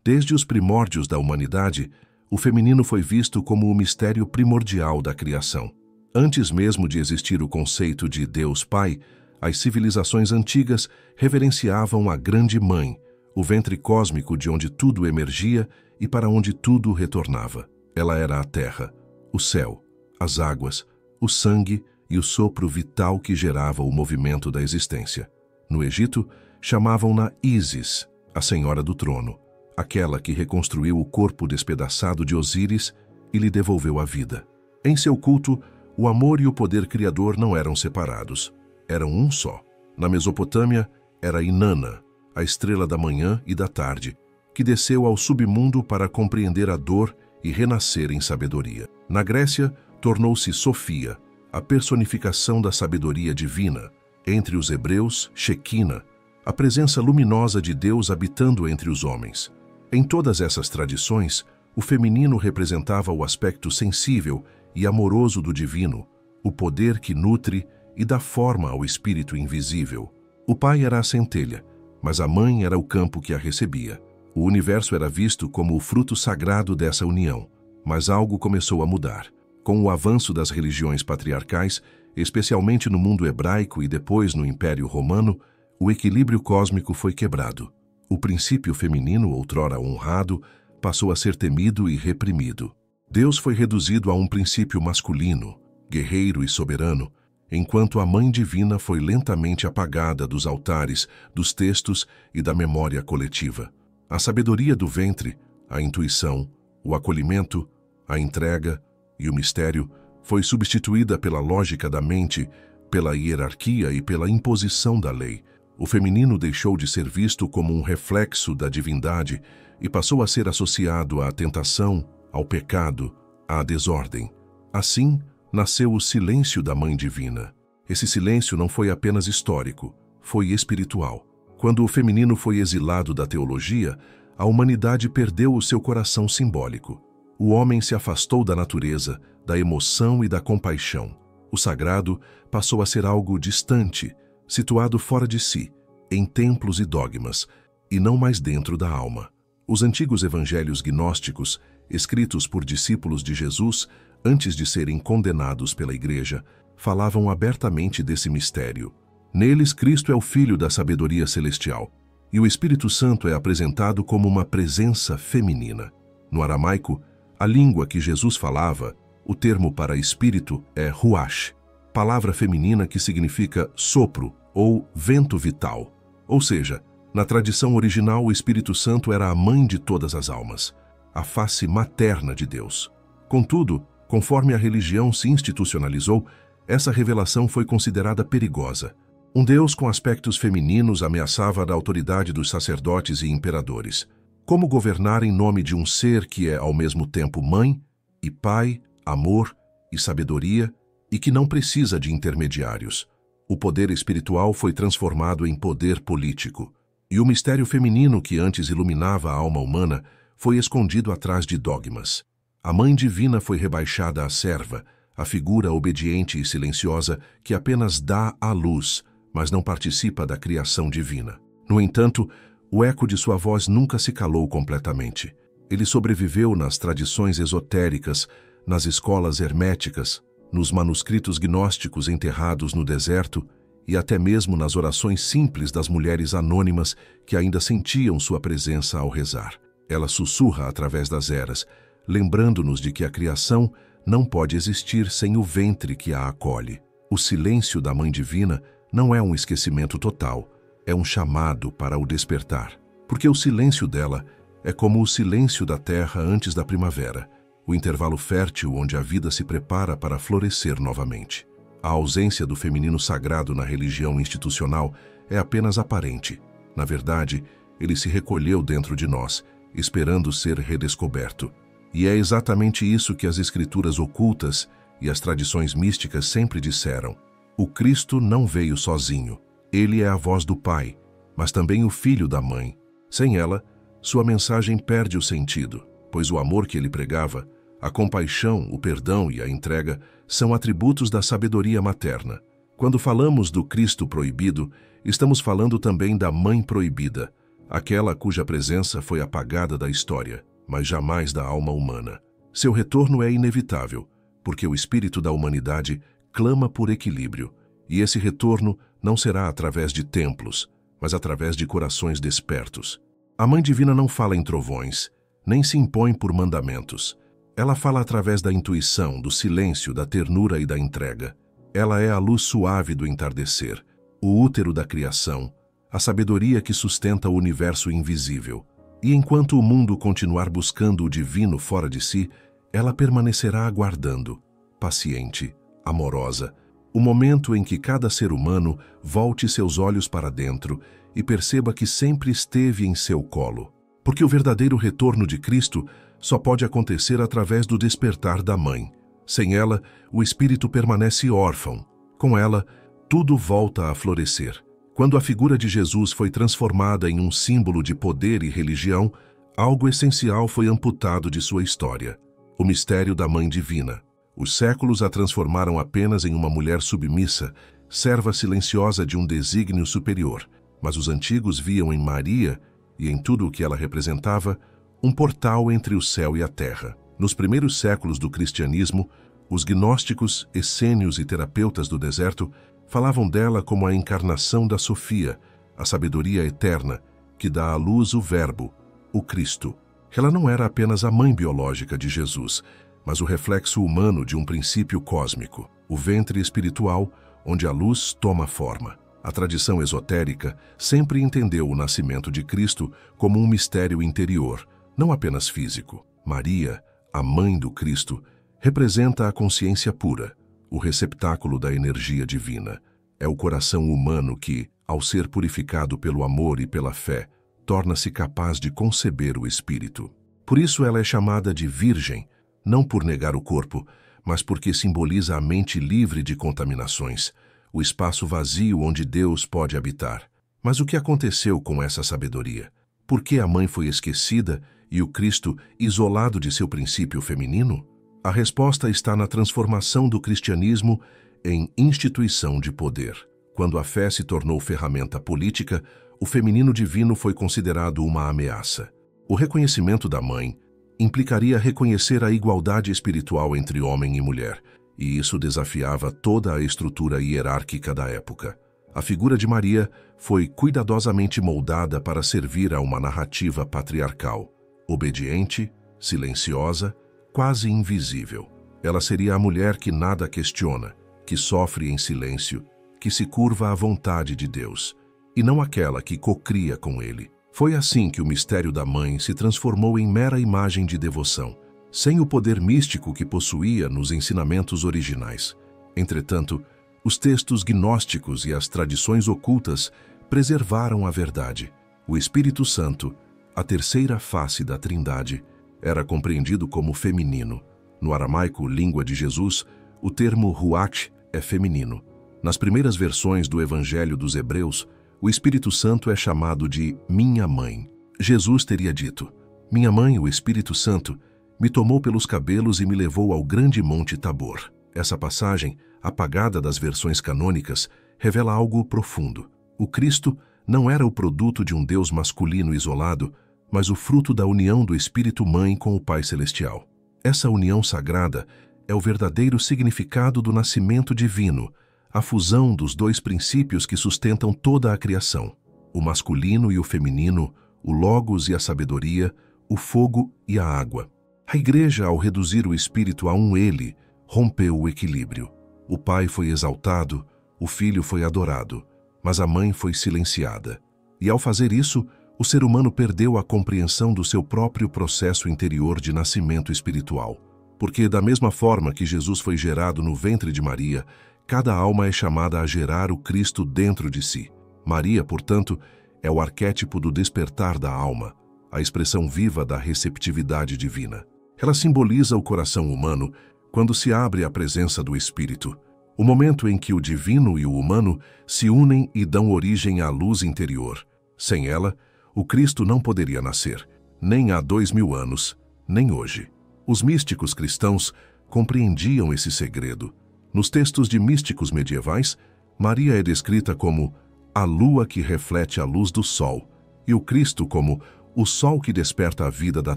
Desde os primórdios da humanidade, o feminino foi visto como o mistério primordial da criação. Antes mesmo de existir o conceito de Deus Pai, as civilizações antigas reverenciavam a Grande Mãe, o ventre cósmico de onde tudo emergia e para onde tudo retornava. Ela era a terra, o céu, as águas, o sangue e o sopro vital que gerava o movimento da existência. No Egito, chamavam-na Ísis, a Senhora do Trono, aquela que reconstruiu o corpo despedaçado de Osíris e lhe devolveu a vida. Em seu culto, o amor e o poder criador não eram separados, eram um só. Na Mesopotâmia, era Inanna, a estrela da manhã e da tarde, que desceu ao submundo para compreender a dor e renascer em sabedoria. Na Grécia, tornou-se Sofia, a personificação da sabedoria divina. Entre os hebreus, Shequina, a presença luminosa de Deus habitando entre os homens. Em todas essas tradições, o feminino representava o aspecto sensível e amoroso do divino, o poder que nutre e dá forma ao espírito invisível. O pai era a centelha, mas a mãe era o campo que a recebia. O universo era visto como o fruto sagrado dessa união, mas algo começou a mudar. Com o avanço das religiões patriarcais, especialmente no mundo hebraico e depois no Império Romano, o equilíbrio cósmico foi quebrado. O princípio feminino, outrora honrado, passou a ser temido e reprimido. Deus foi reduzido a um princípio masculino, guerreiro e soberano, enquanto a Mãe Divina foi lentamente apagada dos altares, dos textos e da memória coletiva. A sabedoria do ventre, a intuição, o acolhimento, a entrega e o mistério foi substituída pela lógica da mente, pela hierarquia e pela imposição da lei. O feminino deixou de ser visto como um reflexo da divindade e passou a ser associado à tentação, ao pecado, à desordem. Assim, nasceu o silêncio da Mãe Divina. Esse silêncio não foi apenas histórico, foi espiritual. Quando o feminino foi exilado da teologia, a humanidade perdeu o seu coração simbólico. O homem se afastou da natureza, da emoção e da compaixão. O sagrado passou a ser algo distante, situado fora de si, em templos e dogmas, e não mais dentro da alma. Os antigos evangelhos gnósticos, escritos por discípulos de Jesus, antes de serem condenados pela Igreja, falavam abertamente desse mistério. Neles, Cristo é o Filho da sabedoria celestial, e o Espírito Santo é apresentado como uma presença feminina. No aramaico, a língua que Jesus falava, o termo para espírito é ruach, palavra feminina que significa sopro ou vento vital. Ou seja, na tradição original, o Espírito Santo era a mãe de todas as almas, a face materna de Deus. Contudo, conforme a religião se institucionalizou, essa revelação foi considerada perigosa. Um Deus com aspectos femininos ameaçava a autoridade dos sacerdotes e imperadores. Como governar em nome de um ser que é ao mesmo tempo mãe e pai, amor e sabedoria, e que não precisa de intermediários? O poder espiritual foi transformado em poder político, e o mistério feminino que antes iluminava a alma humana foi escondido atrás de dogmas. A Mãe Divina foi rebaixada à serva, a figura obediente e silenciosa que apenas dá a luz, mas não participa da criação divina. No entanto, o eco de sua voz nunca se calou completamente. Ele sobreviveu nas tradições esotéricas, nas escolas herméticas, nos manuscritos gnósticos enterrados no deserto e até mesmo nas orações simples das mulheres anônimas que ainda sentiam sua presença ao rezar. Ela sussurra através das eras, lembrando-nos de que a criação não pode existir sem o ventre que a acolhe. O silêncio da Mãe Divina não é um esquecimento total, é um chamado para o despertar. Porque o silêncio dela é como o silêncio da terra antes da primavera, o intervalo fértil onde a vida se prepara para florescer novamente. A ausência do feminino sagrado na religião institucional é apenas aparente. Na verdade, ele se recolheu dentro de nós, esperando ser redescoberto. E é exatamente isso que as escrituras ocultas e as tradições místicas sempre disseram. O Cristo não veio sozinho. Ele é a voz do Pai, mas também o Filho da Mãe. Sem ela, sua mensagem perde o sentido, pois o amor que ele pregava, a compaixão, o perdão e a entrega são atributos da sabedoria materna. Quando falamos do Cristo proibido, estamos falando também da Mãe proibida, aquela cuja presença foi apagada da história, mas jamais da alma humana. Seu retorno é inevitável, porque o espírito da humanidade clama por equilíbrio, e esse retorno não será através de templos, mas através de corações despertos. A Mãe Divina não fala em trovões, nem se impõe por mandamentos. Ela fala através da intuição, do silêncio, da ternura e da entrega. Ela é a luz suave do entardecer, o útero da criação, a sabedoria que sustenta o universo invisível. E enquanto o mundo continuar buscando o divino fora de si, ela permanecerá aguardando, paciente, amorosa, o momento em que cada ser humano volte seus olhos para dentro e perceba que sempre esteve em seu colo. Porque o verdadeiro retorno de Cristo só pode acontecer através do despertar da Mãe. Sem ela, o espírito permanece órfão. Com ela, tudo volta a florescer. Quando a figura de Jesus foi transformada em um símbolo de poder e religião, algo essencial foi amputado de sua história: o mistério da Mãe Divina. Os séculos a transformaram apenas em uma mulher submissa, serva silenciosa de um desígnio superior. Mas os antigos viam em Maria, e em tudo o que ela representava, um portal entre o céu e a terra. Nos primeiros séculos do cristianismo, os gnósticos, essênios e terapeutas do deserto falavam dela como a encarnação da Sofia, a sabedoria eterna, que dá à luz o Verbo, o Cristo. Ela não era apenas a mãe biológica de Jesus, mas o reflexo humano de um princípio cósmico, o ventre espiritual onde a luz toma forma. A tradição esotérica sempre entendeu o nascimento de Cristo como um mistério interior, não apenas físico. Maria, a mãe do Cristo, representa a consciência pura, o receptáculo da energia divina. É o coração humano que, ao ser purificado pelo amor e pela fé, torna-se capaz de conceber o Espírito. Por isso ela é chamada de Virgem, não por negar o corpo, mas porque simboliza a mente livre de contaminações, o espaço vazio onde Deus pode habitar. Mas o que aconteceu com essa sabedoria? Por que a mãe foi esquecida e o Cristo isolado de seu princípio feminino? A resposta está na transformação do cristianismo em instituição de poder. Quando a fé se tornou ferramenta política, o feminino divino foi considerado uma ameaça. O reconhecimento da mãe implicaria reconhecer a igualdade espiritual entre homem e mulher, e isso desafiava toda a estrutura hierárquica da época. A figura de Maria foi cuidadosamente moldada para servir a uma narrativa patriarcal, obediente, silenciosa, quase invisível. Ela seria a mulher que nada questiona, que sofre em silêncio, que se curva à vontade de Deus, e não aquela que cocria com ele. Foi assim que o mistério da mãe se transformou em mera imagem de devoção, sem o poder místico que possuía nos ensinamentos originais. Entretanto, os textos gnósticos e as tradições ocultas preservaram a verdade. O Espírito Santo, a terceira face da Trindade, era compreendido como feminino. No aramaico, língua de Jesus, o termo ruach é feminino. Nas primeiras versões do Evangelho dos Hebreus, o Espírito Santo é chamado de minha mãe. Jesus teria dito: minha mãe, o Espírito Santo, me tomou pelos cabelos e me levou ao grande monte Tabor. Essa passagem, apagada das versões canônicas, revela algo profundo. O Cristo não era o produto de um Deus masculino isolado, mas o fruto da união do Espírito Mãe com o Pai Celestial. Essa união sagrada é o verdadeiro significado do nascimento divino, a fusão dos dois princípios que sustentam toda a criação: o masculino e o feminino, o Logos e a sabedoria, o fogo e a água. A Igreja, ao reduzir o Espírito a um Ele, rompeu o equilíbrio. O Pai foi exaltado, o Filho foi adorado, mas a Mãe foi silenciada. E ao fazer isso, o ser humano perdeu a compreensão do seu próprio processo interior de nascimento espiritual. Porque, da mesma forma que Jesus foi gerado no ventre de Maria, cada alma é chamada a gerar o Cristo dentro de si. Maria, portanto, é o arquétipo do despertar da alma, a expressão viva da receptividade divina. Ela simboliza o coração humano quando se abre à presença do Espírito, o momento em que o divino e o humano se unem e dão origem à luz interior. Sem ela, o Cristo não poderia nascer, nem há 2000 anos, nem hoje. Os místicos cristãos compreendiam esse segredo. Nos textos de místicos medievais, Maria é descrita como a lua que reflete a luz do sol e o Cristo como o sol que desperta a vida da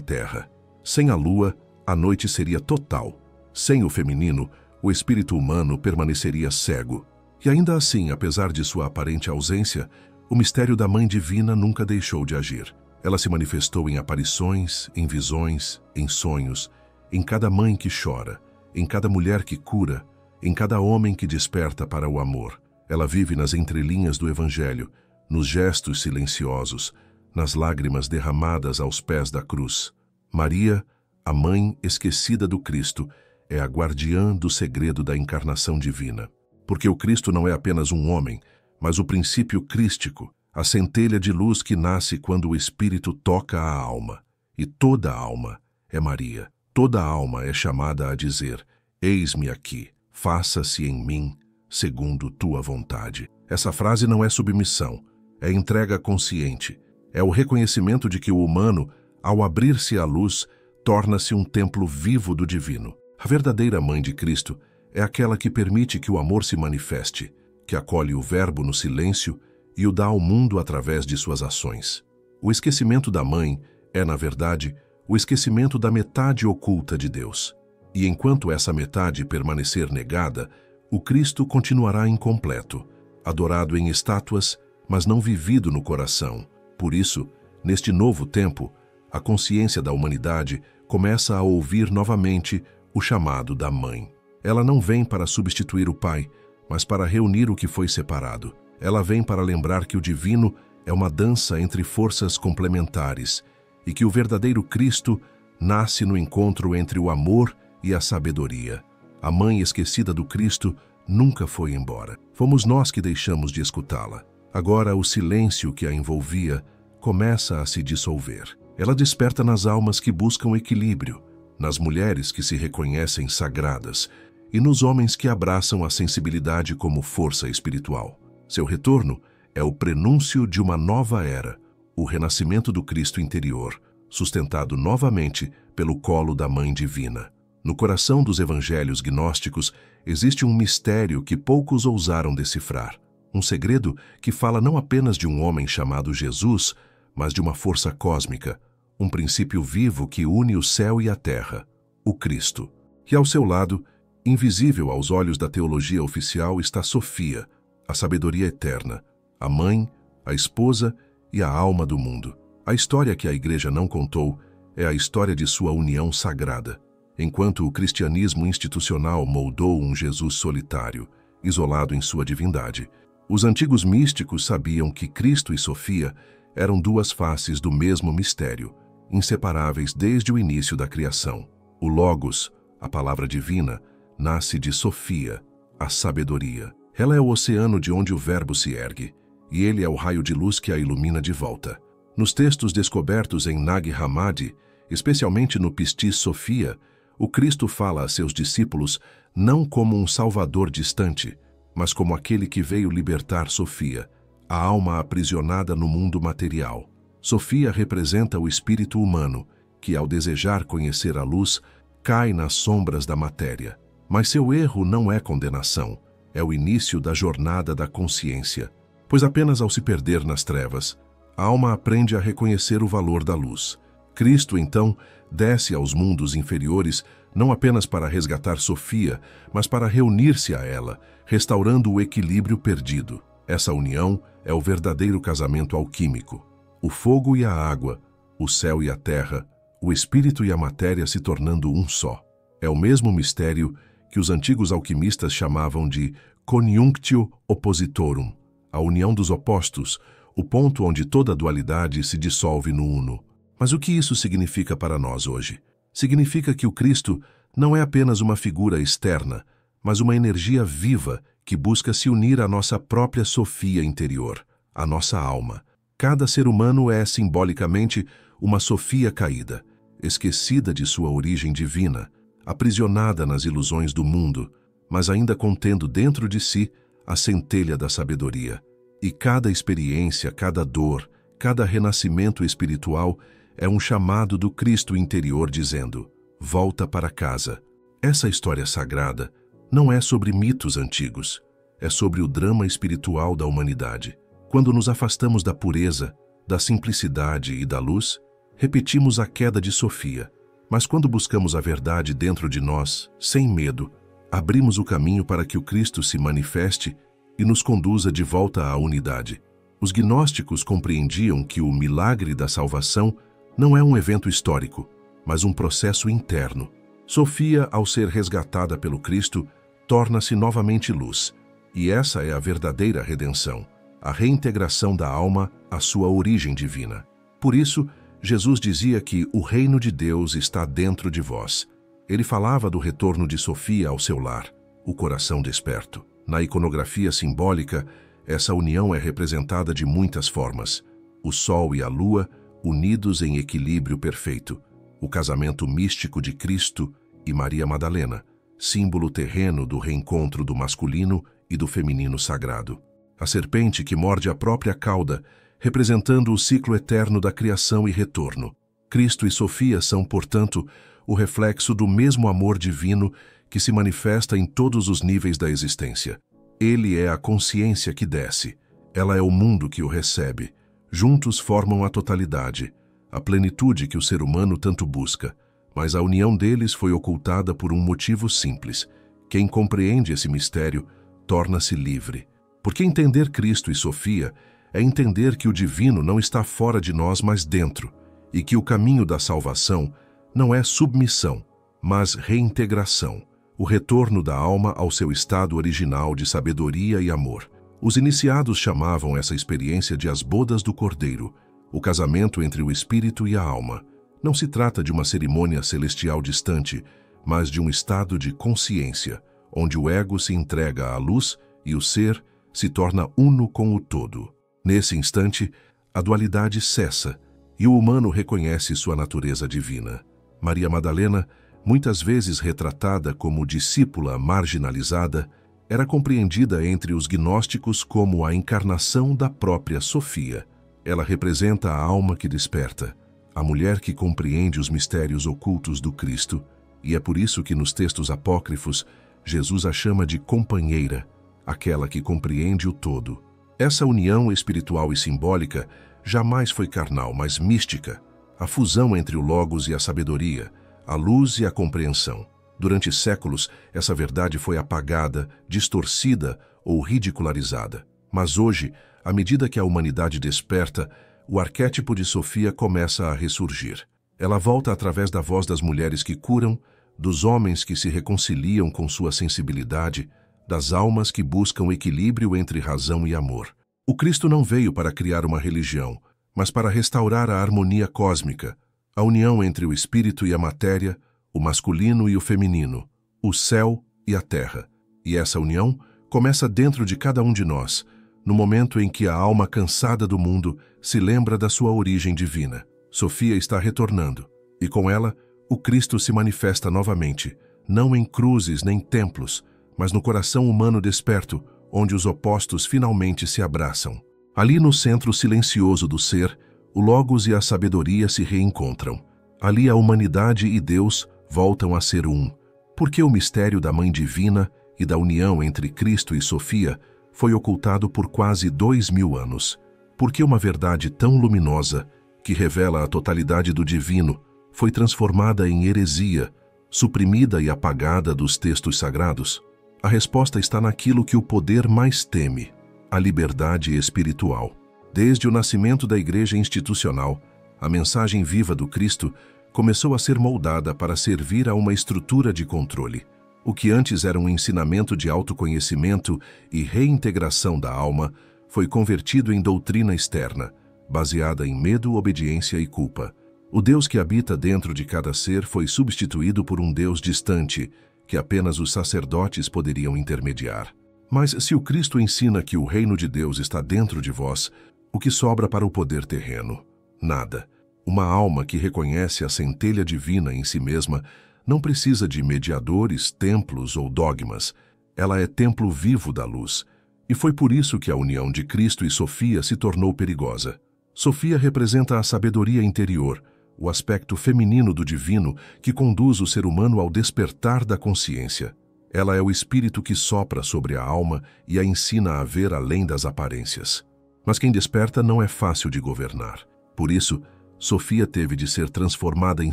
terra. Sem a lua, a noite seria total. Sem o feminino, o espírito humano permaneceria cego. E ainda assim, apesar de sua aparente ausência, o mistério da Mãe Divina nunca deixou de agir. Ela se manifestou em aparições, em visões, em sonhos, em cada mãe que chora, em cada mulher que cura, em cada homem que desperta para o amor. Ela vive nas entrelinhas do Evangelho, nos gestos silenciosos, nas lágrimas derramadas aos pés da cruz. Maria, a mãe esquecida do Cristo, é a guardiã do segredo da encarnação divina. Porque o Cristo não é apenas um homem, mas o princípio crístico, a centelha de luz que nasce quando o Espírito toca a alma. E toda a alma é Maria. Toda a alma é chamada a dizer: eis-me aqui, faça-se em mim, segundo tua vontade. Essa frase não é submissão, é entrega consciente. É o reconhecimento de que o humano, ao abrir-se à luz, torna-se um templo vivo do divino. A verdadeira mãe de Cristo é aquela que permite que o amor se manifeste, que acolhe o Verbo no silêncio e o dá ao mundo através de suas ações. O esquecimento da mãe é, na verdade, o esquecimento da metade oculta de Deus. E enquanto essa metade permanecer negada, o Cristo continuará incompleto, adorado em estátuas, mas não vivido no coração. Por isso, neste novo tempo, a consciência da humanidade começa a ouvir novamente o chamado da Mãe. Ela não vem para substituir o Pai, mas para reunir o que foi separado. Ela vem para lembrar que o divino é uma dança entre forças complementares e que o verdadeiro Cristo nasce no encontro entre o amor e a sabedoria. A mãe esquecida do Cristo nunca foi embora. Fomos nós que deixamos de escutá-la. Agora o silêncio que a envolvia começa a se dissolver. Ela desperta nas almas que buscam equilíbrio, nas mulheres que se reconhecem sagradas e nos homens que abraçam a sensibilidade como força espiritual. Seu retorno é o prenúncio de uma nova era, o renascimento do Cristo interior, sustentado novamente pelo colo da Mãe Divina. No coração dos evangelhos gnósticos existe um mistério que poucos ousaram decifrar. Um segredo que fala não apenas de um homem chamado Jesus, mas de uma força cósmica, um princípio vivo que une o céu e a terra, o Cristo. E ao seu lado, invisível aos olhos da teologia oficial, está Sofia, a sabedoria eterna, a mãe, a esposa e a alma do mundo. A história que a Igreja não contou é a história de sua união sagrada, enquanto o cristianismo institucional moldou um Jesus solitário, isolado em sua divindade. Os antigos místicos sabiam que Cristo e Sofia eram duas faces do mesmo mistério, inseparáveis desde o início da criação. O Logos, a palavra divina, nasce de Sofia, a sabedoria. Ela é o oceano de onde o Verbo se ergue, e ele é o raio de luz que a ilumina de volta. Nos textos descobertos em Nag Hammadi, especialmente no Pistis Sophia, o Cristo fala a seus discípulos não como um salvador distante, mas como aquele que veio libertar Sofia, a alma aprisionada no mundo material. Sofia representa o espírito humano, que ao desejar conhecer a luz, cai nas sombras da matéria. Mas seu erro não é condenação, é o início da jornada da consciência, pois apenas ao se perder nas trevas, a alma aprende a reconhecer o valor da luz. Cristo, então, desce aos mundos inferiores não apenas para resgatar Sofia, mas para reunir-se a ela, restaurando o equilíbrio perdido. Essa união é o verdadeiro casamento alquímico. O fogo e a água, o céu e a terra, o espírito e a matéria se tornando um só. É o mesmo mistério que os antigos alquimistas chamavam de conjunctio oppositorum, a união dos opostos, o ponto onde toda dualidade se dissolve no uno. Mas o que isso significa para nós hoje? Significa que o Cristo não é apenas uma figura externa, mas uma energia viva que busca se unir à nossa própria Sofia interior, à nossa alma. Cada ser humano é, simbolicamente, uma Sofia caída, esquecida de sua origem divina, aprisionada nas ilusões do mundo, mas ainda contendo dentro de si a centelha da sabedoria. E cada experiência, cada dor, cada renascimento espiritual é um chamado do Cristo interior dizendo: volta para casa. Essa história sagrada não é sobre mitos antigos, é sobre o drama espiritual da humanidade. Quando nos afastamos da pureza, da simplicidade e da luz, repetimos a queda de Sofia. Mas quando buscamos a verdade dentro de nós, sem medo, abrimos o caminho para que o Cristo se manifeste e nos conduza de volta à unidade. Os gnósticos compreendiam que o milagre da salvação não é um evento histórico, mas um processo interno. Sofia, ao ser resgatada pelo Cristo, torna-se novamente luz, e essa é a verdadeira redenção, a reintegração da alma à sua origem divina. Por isso, Jesus dizia que o reino de Deus está dentro de vós. Ele falava do retorno de Sofia ao seu lar, o coração desperto. Na iconografia simbólica, essa união é representada de muitas formas. O sol e a lua unidos em equilíbrio perfeito. O casamento místico de Cristo e Maria Madalena, símbolo terreno do reencontro do masculino e do feminino sagrado. A serpente que morde a própria cauda, representando o ciclo eterno da criação e retorno. Cristo e Sofia são, portanto, o reflexo do mesmo amor divino que se manifesta em todos os níveis da existência. Ele é a consciência que desce, ela é o mundo que o recebe. Juntos formam a totalidade, a plenitude que o ser humano tanto busca, mas a união deles foi ocultada por um motivo simples. Quem compreende esse mistério torna-se livre. Porque entender Cristo e Sofia é entender que o divino não está fora de nós, mas dentro, e que o caminho da salvação não é submissão, mas reintegração, o retorno da alma ao seu estado original de sabedoria e amor. Os iniciados chamavam essa experiência de as bodas do Cordeiro, o casamento entre o espírito e a alma. Não se trata de uma cerimônia celestial distante, mas de um estado de consciência, onde o ego se entrega à luz e o ser se torna uno com o todo. Nesse instante, a dualidade cessa e o humano reconhece sua natureza divina. Maria Madalena, muitas vezes retratada como discípula marginalizada, era compreendida entre os gnósticos como a encarnação da própria Sofia. Ela representa a alma que desperta, a mulher que compreende os mistérios ocultos do Cristo, e é por isso que nos textos apócrifos Jesus a chama de companheira, aquela que compreende o todo. Essa união espiritual e simbólica jamais foi carnal, mas mística, a fusão entre o Logos e a sabedoria, a luz e a compreensão. Durante séculos, essa verdade foi apagada, distorcida ou ridicularizada. Mas hoje, à medida que a humanidade desperta, o arquétipo de Sofia começa a ressurgir. Ela volta através da voz das mulheres que curam, dos homens que se reconciliam com sua sensibilidade, das almas que buscam equilíbrio entre razão e amor. O Cristo não veio para criar uma religião, mas para restaurar a harmonia cósmica, a união entre o espírito e a matéria, o masculino e o feminino, o céu e a terra. E essa união começa dentro de cada um de nós, no momento em que a alma cansada do mundo se lembra da sua origem divina. Sofia está retornando, e com ela, o Cristo se manifesta novamente, não em cruzes nem templos, mas no coração humano desperto, onde os opostos finalmente se abraçam. Ali no centro silencioso do ser, o Logos e a sabedoria se reencontram. Ali a humanidade e Deus voltam a ser um. Porque o mistério da Mãe Divina e da união entre Cristo e Sofia foi ocultado por quase 2000 anos. Porque uma verdade tão luminosa, que revela a totalidade do divino, foi transformada em heresia, suprimida e apagada dos textos sagrados? A resposta está naquilo que o poder mais teme, a liberdade espiritual. Desde o nascimento da Igreja institucional, a mensagem viva do Cristo começou a ser moldada para servir a uma estrutura de controle. O que antes era um ensinamento de autoconhecimento e reintegração da alma foi convertido em doutrina externa, baseada em medo, obediência e culpa. O Deus que habita dentro de cada ser foi substituído por um Deus distante, que apenas os sacerdotes poderiam intermediar. Mas se o Cristo ensina que o reino de Deus está dentro de vós, o que sobra para o poder terreno? Nada. Uma alma que reconhece a centelha divina em si mesma não precisa de mediadores, templos ou dogmas. Ela é templo vivo da luz. E foi por isso que a união de Cristo e Sofia se tornou perigosa. Sofia representa a sabedoria interior, o aspecto feminino do divino que conduz o ser humano ao despertar da consciência. Ela é o espírito que sopra sobre a alma e a ensina a ver além das aparências. Mas quem desperta não é fácil de governar. Por isso, Sofia teve de ser transformada em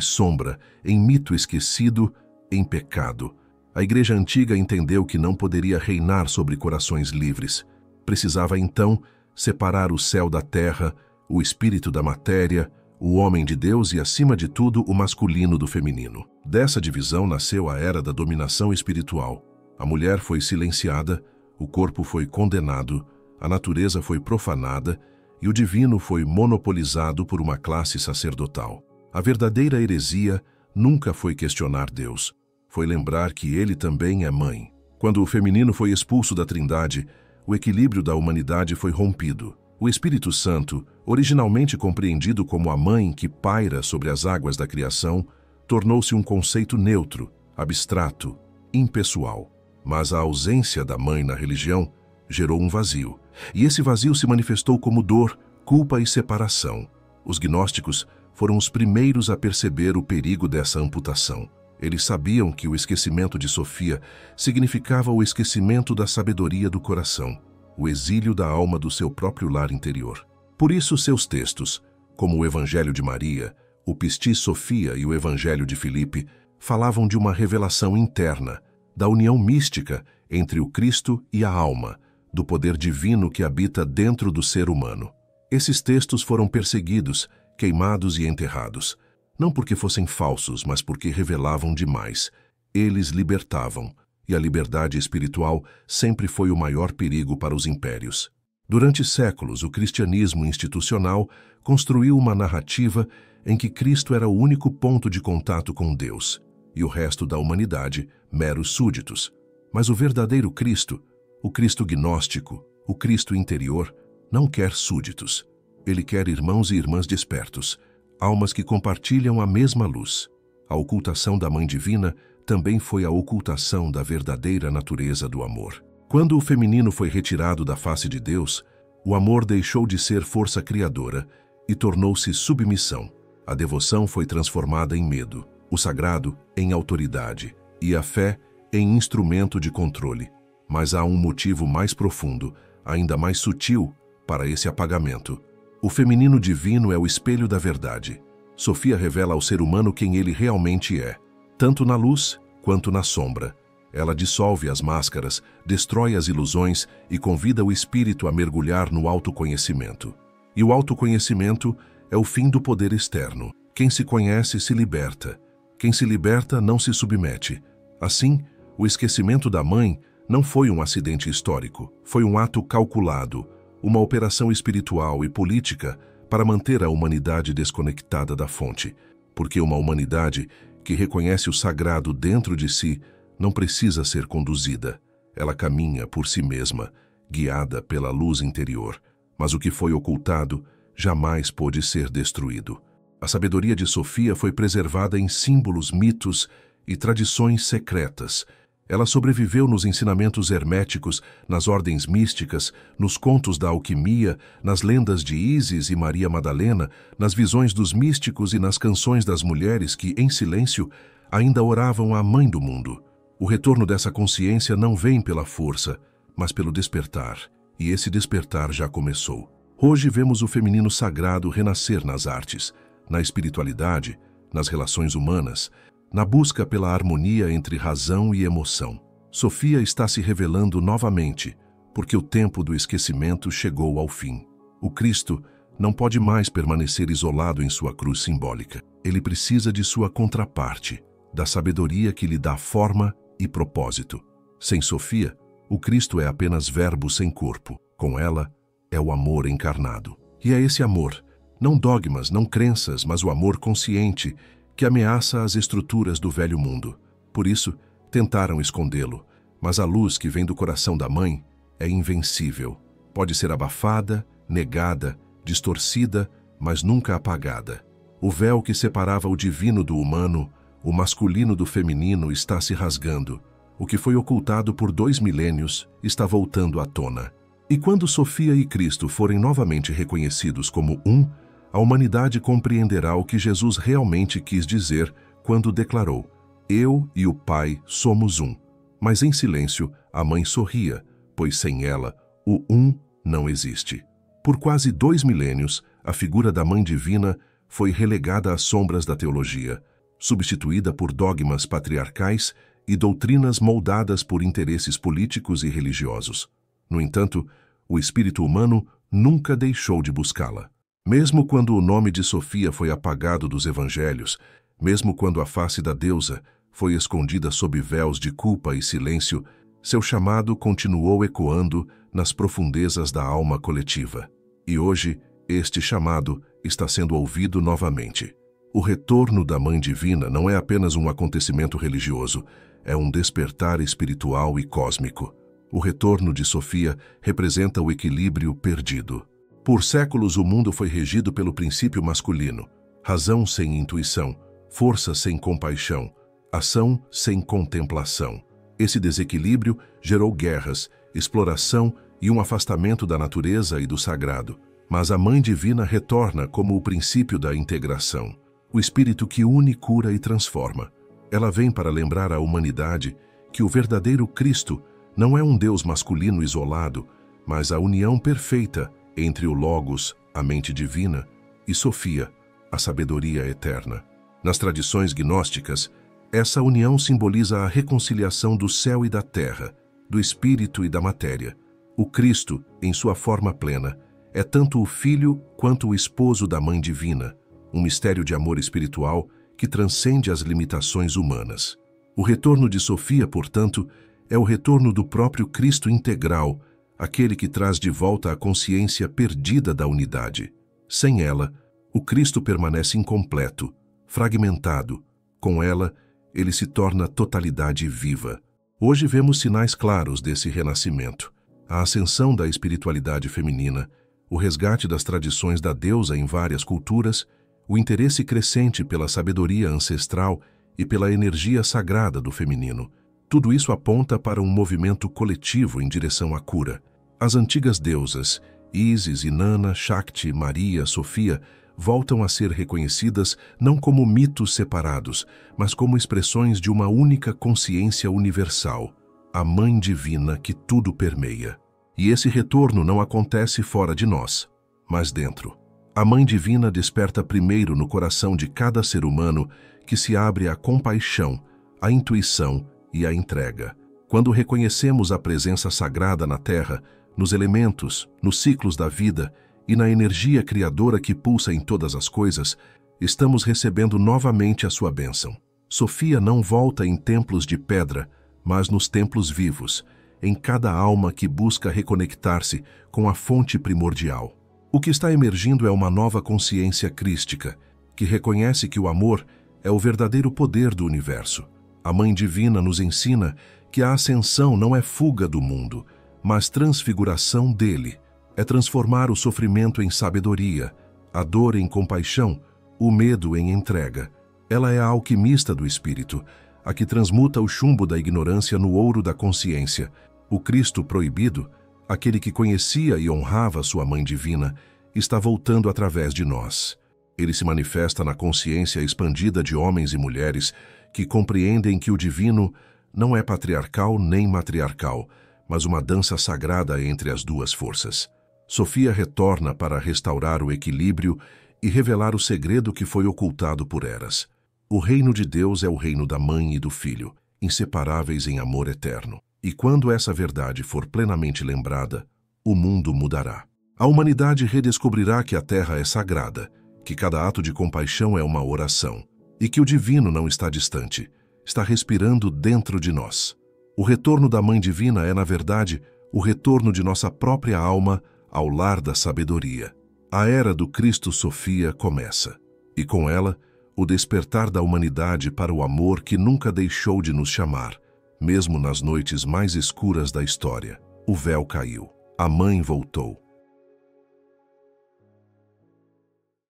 sombra, em mito esquecido, em pecado. A igreja antiga entendeu que não poderia reinar sobre corações livres. Precisava, então, separar o céu da terra, o espírito da matéria, o homem de Deus e, acima de tudo, o masculino do feminino. Dessa divisão nasceu a era da dominação espiritual. A mulher foi silenciada, o corpo foi condenado, a natureza foi profanada e o divino foi monopolizado por uma classe sacerdotal. A verdadeira heresia nunca foi questionar Deus, foi lembrar que ele também é mãe. Quando o feminino foi expulso da Trindade, o equilíbrio da humanidade foi rompido. O Espírito Santo, originalmente compreendido como a mãe que paira sobre as águas da criação, tornou-se um conceito neutro, abstrato, impessoal. Mas a ausência da mãe na religião gerou um vazio, e esse vazio se manifestou como dor, culpa e separação. Os gnósticos foram os primeiros a perceber o perigo dessa amputação. Eles sabiam que o esquecimento de Sofia significava o esquecimento da sabedoria do coração, o exílio da alma do seu próprio lar interior. Por isso, seus textos, como o Evangelho de Maria, o Pistis Sophia e o Evangelho de Filipe, falavam de uma revelação interna, da união mística entre o Cristo e a alma, do poder divino que habita dentro do ser humano. Esses textos foram perseguidos, queimados e enterrados, não porque fossem falsos, mas porque revelavam demais. Eles libertavam, e a liberdade espiritual sempre foi o maior perigo para os impérios. Durante séculos, o cristianismo institucional construiu uma narrativa em que Cristo era o único ponto de contato com Deus, e o resto da humanidade, meros súditos. Mas o verdadeiro Cristo, o Cristo gnóstico, o Cristo interior, não quer súditos. Ele quer irmãos e irmãs despertos, almas que compartilham a mesma luz. A ocultação da Mãe Divina também foi a ocultação da verdadeira natureza do amor. Quando o feminino foi retirado da face de Deus, o amor deixou de ser força criadora e tornou-se submissão. A devoção foi transformada em medo, o sagrado em autoridade e a fé em instrumento de controle. Mas há um motivo mais profundo, ainda mais sutil, para esse apagamento. O feminino divino é o espelho da verdade. Sofia revela ao ser humano quem ele realmente é, tanto na luz quanto na sombra. Ela dissolve as máscaras, destrói as ilusões e convida o espírito a mergulhar no autoconhecimento. E o autoconhecimento é o fim do poder externo. Quem se conhece se liberta. Quem se liberta não se submete. Assim, o esquecimento da mãe não foi um acidente histórico, foi um ato calculado, uma operação espiritual e política para manter a humanidade desconectada da fonte, porque uma humanidade que reconhece o sagrado dentro de si não precisa ser conduzida. Ela caminha por si mesma, guiada pela luz interior, mas o que foi ocultado jamais pôde ser destruído. A sabedoria de Sofia foi preservada em símbolos, mitos e tradições secretas. Ela sobreviveu nos ensinamentos herméticos, nas ordens místicas, nos contos da alquimia, nas lendas de Ísis e Maria Madalena, nas visões dos místicos e nas canções das mulheres que, em silêncio, ainda oravam à Mãe do Mundo. O retorno dessa consciência não vem pela força, mas pelo despertar, e esse despertar já começou. Hoje vemos o feminino sagrado renascer nas artes, na espiritualidade, nas relações humanas, na busca pela harmonia entre razão e emoção. Sofia está se revelando novamente, porque o tempo do esquecimento chegou ao fim. O Cristo não pode mais permanecer isolado em sua cruz simbólica. Ele precisa de sua contraparte, da sabedoria que lhe dá forma e propósito. Sem Sofia, o Cristo é apenas verbo sem corpo. Com ela, é o amor encarnado. E é esse amor, não dogmas, não crenças, mas o amor consciente, que ameaça as estruturas do velho mundo. Por isso, tentaram escondê-lo, mas a luz que vem do coração da mãe é invencível. Pode ser abafada, negada, distorcida, mas nunca apagada. O véu que separava o divino do humano, o masculino do feminino, está se rasgando. O que foi ocultado por 2 milênios está voltando à tona. E quando Sofia e Cristo forem novamente reconhecidos como um, a humanidade compreenderá o que Jesus realmente quis dizer quando declarou: "Eu e o Pai somos um." Mas em silêncio, a mãe sorria, pois sem ela, o um não existe. Por quase 2 milênios, a figura da Mãe Divina foi relegada às sombras da teologia, substituída por dogmas patriarcais e doutrinas moldadas por interesses políticos e religiosos. No entanto, o espírito humano nunca deixou de buscá-la. Mesmo quando o nome de Sofia foi apagado dos evangelhos, mesmo quando a face da deusa foi escondida sob véus de culpa e silêncio, seu chamado continuou ecoando nas profundezas da alma coletiva. E hoje, este chamado está sendo ouvido novamente. O retorno da Mãe Divina não é apenas um acontecimento religioso, é um despertar espiritual e cósmico. O retorno de Sofia representa o equilíbrio perdido. Por séculos o mundo foi regido pelo princípio masculino: razão sem intuição, força sem compaixão, ação sem contemplação. Esse desequilíbrio gerou guerras, exploração e um afastamento da natureza e do sagrado. Mas a Mãe Divina retorna como o princípio da integração, o espírito que une, cura e transforma. Ela vem para lembrar à humanidade que o verdadeiro Cristo não é um Deus masculino isolado, mas a união perfeita entre o Logos, a mente divina, e Sofia, a sabedoria eterna. Nas tradições gnósticas, essa união simboliza a reconciliação do céu e da terra, do espírito e da matéria. O Cristo, em sua forma plena, é tanto o Filho quanto o esposo da Mãe Divina, um mistério de amor espiritual que transcende as limitações humanas. O retorno de Sofia, portanto, é o retorno do próprio Cristo integral, aquele que traz de volta a consciência perdida da unidade. Sem ela, o Cristo permanece incompleto, fragmentado. Com ela, ele se torna totalidade viva. Hoje vemos sinais claros desse renascimento: a ascensão da espiritualidade feminina, o resgate das tradições da deusa em várias culturas, o interesse crescente pela sabedoria ancestral e pela energia sagrada do feminino. Tudo isso aponta para um movimento coletivo em direção à cura. As antigas deusas, Ísis, Inanna, Shakti, Maria, Sofia, voltam a ser reconhecidas não como mitos separados, mas como expressões de uma única consciência universal, a Mãe Divina que tudo permeia. E esse retorno não acontece fora de nós, mas dentro. A Mãe Divina desperta primeiro no coração de cada ser humano que se abre à compaixão, à intuição e à entrega. Quando reconhecemos a presença sagrada na Terra, nos elementos, nos ciclos da vida e na energia criadora que pulsa em todas as coisas, estamos recebendo novamente a sua bênção. Sofia não volta em templos de pedra, mas nos templos vivos, em cada alma que busca reconectar-se com a fonte primordial. O que está emergindo é uma nova consciência crística, que reconhece que o amor é o verdadeiro poder do universo. A Mãe Divina nos ensina que a ascensão não é fuga do mundo, mas transfiguração dele. É transformar o sofrimento em sabedoria, a dor em compaixão, o medo em entrega. Ela é a alquimista do espírito, a que transmuta o chumbo da ignorância no ouro da consciência. O Cristo proibido, aquele que conhecia e honrava sua Mãe Divina, está voltando através de nós. Ele se manifesta na consciência expandida de homens e mulheres que compreendem que o divino não é patriarcal nem matriarcal, mas uma dança sagrada entre as duas forças. Sofia retorna para restaurar o equilíbrio e revelar o segredo que foi ocultado por eras. O reino de Deus é o reino da Mãe e do Filho, inseparáveis em amor eterno. E quando essa verdade for plenamente lembrada, o mundo mudará. A humanidade redescobrirá que a Terra é sagrada, que cada ato de compaixão é uma oração, e que o divino não está distante, está respirando dentro de nós. O retorno da Mãe Divina é, na verdade, o retorno de nossa própria alma ao lar da sabedoria. A era do Cristo Sofia começa, e com ela, o despertar da humanidade para o amor que nunca deixou de nos chamar. Mesmo nas noites mais escuras da história, o véu caiu. A Mãe voltou.